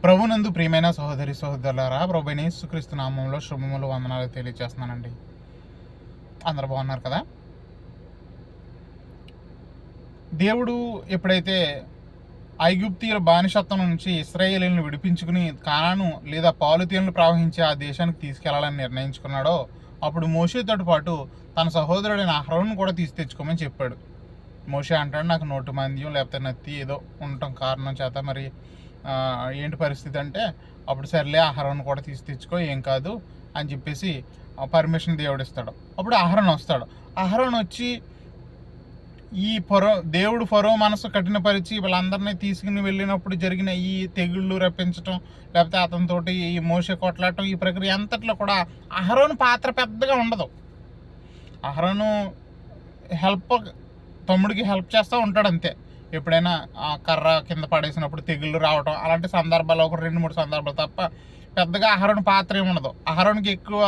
ప్రభునందు ప్రియమైన సహోదరి సహోదరులారా, ప్రభువైన యేసుక్రీస్తు నామంలో శుభములు వందనాలు తెలియజేస్తున్నానండి. అందరూ బాగున్నారు కదా? దేవుడు ఎప్పుడైతే ఐగుప్తీయుల బానిసత్వం నుంచి ఇశ్రాయేలీలను విడిపించుకుని కానాను లేదా పాలుతీనులు ప్రవహించే ఆ దేశానికి తీసుకెళ్లాలని నిర్ణయించుకున్నాడో, అప్పుడు మోషేతో పాటు తన సహోదరుడైన అహరోను కూడా తెచ్చుకోమని చెప్పాడు. మోషే అంటాడు, నాకు నోటి మంద్యం లేకపోతే నత్తి ఏదో ఉండటం కారణం చేత మరి ఏంటి పరిస్థితి అంటే, అప్పుడు సర్లే అహరోను కూడా తెచ్చుకో, ఏం కాదు అని చెప్పేసి పర్మిషన్ దేవుడు ఇస్తాడు. అప్పుడు అహరోను వస్తాడు. అహరోను వచ్చి ఈ దేవుడు ఫరో మనసు కఠినపరిచి వీళ్ళందరినీ తీసుకుని వెళ్ళినప్పుడు జరిగిన ఈ తెగుళ్ళు రప్పించటం, లేకపోతే అతనితోటి ఈ మోషే కొట్లాడటం, ఈ ప్రక్రియ అంతట్లో కూడా అహరోను పాత్ర పెద్దగా ఉండదు. అహరోను తమ్ముడికి హెల్ప్ చేస్తూ ఉంటాడు అంతే. ఎప్పుడైనా కర్ర కింద పడేసినప్పుడు తెగుళ్ళు రావటం అలాంటి సందర్భాలు ఒక 2-3 సందర్భాలు తప్ప పెద్దగా అహరోను పాత్ర ఏమి ఉండదు. అహరోన్కి ఎక్కువ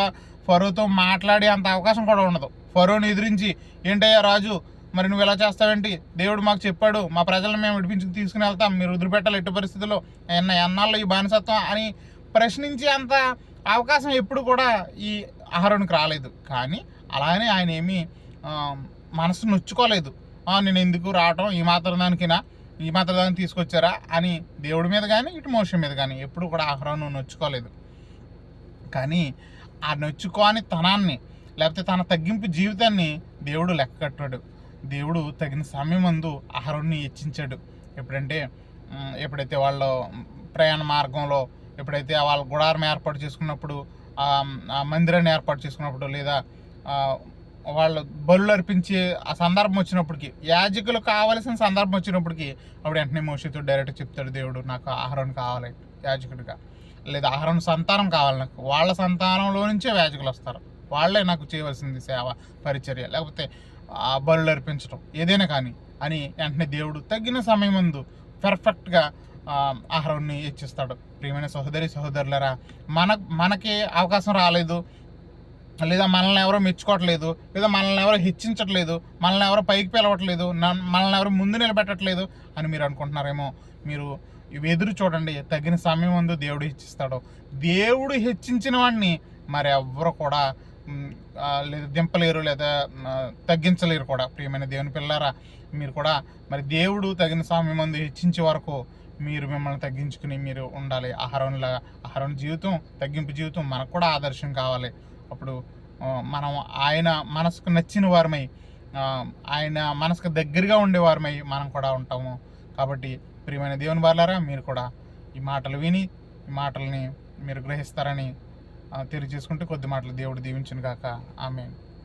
ఫరోతో మాట్లాడే అంత అవకాశం కూడా ఉండదు. ఫరోని ఎదిరించి, ఏంటయ్యా రాజు, మరి నువ్వు ఎలా చేస్తావేంటి, దేవుడు మాకు చెప్పాడు, మా ప్రజలను మేము విడిపించుకు తీసుకుని వెళ్తాం, మీరు వదిలిపెట్టాలి ఎట్టి పరిస్థితుల్లో, ఎన్నాళ్ళు ఈ బానిసత్వం అని ప్రశ్నించే అంత అవకాశం ఎప్పుడు కూడా ఈ అహరోనుకి రాలేదు. కానీ అలానే ఆయన ఏమీ మనసు నొచ్చుకోలేదు. నేను ఎందుకు రావటం, ఈ మాత్రం దానికి తీసుకొచ్చారా అని దేవుడి మీద కానీ ఇటు మోషే మీద కానీ ఎప్పుడు కూడా అహరోను నొచ్చుకోలేదు. కానీ ఆ నొచ్చుకోని తనాన్ని లేకపోతే తన తగ్గింపు జీవితాన్ని దేవుడు లెక్క కట్టాడు. దేవుడు తగిన సమయం ముందు అహరోన్ని హెచ్చించాడు. ఎప్పుడైతే వాళ్ళ ప్రయాణ మార్గంలో ఎప్పుడైతే వాళ్ళ గుడారం ఏర్పాటు చేసుకున్నప్పుడు, ఆ మందిరాన్ని ఏర్పాటు చేసుకున్నప్పుడు, లేదా వాళ్ళు బలులు అర్పించే ఆ సందర్భం వచ్చినప్పటికీ, యాజకులు కావాల్సిన సందర్భం వచ్చినప్పటికీ, అప్పుడు వెంటనే మోషేతో డైరెక్ట్ చెప్తాడు దేవుడు, నాకు అహరోను కావాలి యాజకుడిగా, లేదా అహరోను సంతానం కావాలి, నాకు వాళ్ళ సంతానంలో నుంచే యాజకులు వస్తారు, వాళ్ళే నాకు చేయవలసింది సేవ పరిచర్య, లేకపోతే బలులు అర్పించడం ఏదైనా కానీ అని వెంటనే దేవుడు తగిన సమయం ముందు పర్ఫెక్ట్గా అహరోన్ని హెచ్చిస్తాడు. ప్రియమైన సహోదరులారా, మనకి అవకాశం రాలేదు, లేదా మనల్ని ఎవరో మెచ్చుకోవట్లేదు, లేదా మనల్ని ఎవరో హెచ్చించట్లేదు, మనల్ని ఎవరో పైకి పిలవట్లేదు, మనల్ని ఎవరో ముందు నిలబెట్టట్లేదు అని మీరు అనుకుంటున్నారేమో. మీరు ఎదురు చూడండి, తగిన సమయం ముందు దేవుడు హెచ్చిస్తాడు. దేవుడు హెచ్చించిన వాడిని మరి ఎవ్వరు కూడా లేదా దింపలేరు, లేదా తగ్గించలేరు కూడా. ప్రియమైన దేవుని పిల్లారా, మీరు కూడా మరి దేవుడు తగిన సమయం ముందు హెచ్చించే వరకు మీరు మిమ్మల్ని తగ్గించుకుని మీరు ఉండాలి. అహరోను జీవితం, తగ్గింపు జీవితం మనకు కూడా ఆదర్శం కావాలి. అప్పుడు మనం ఆయన మనసుకు నచ్చిన వారమై, ఆయన మనసుకు దగ్గరగా ఉండేవారమై మనం కూడా ఉంటాము. కాబట్టి ప్రియమైన దేవుని వారలారా, మీరు కూడా ఈ మాటలు విని ఈ మాటల్ని మీరు గ్రహిస్తారని తెలియజేసుకుంటూ కొద్ది మాటలు దేవుడు దీవించును గాక. ఆమేన్.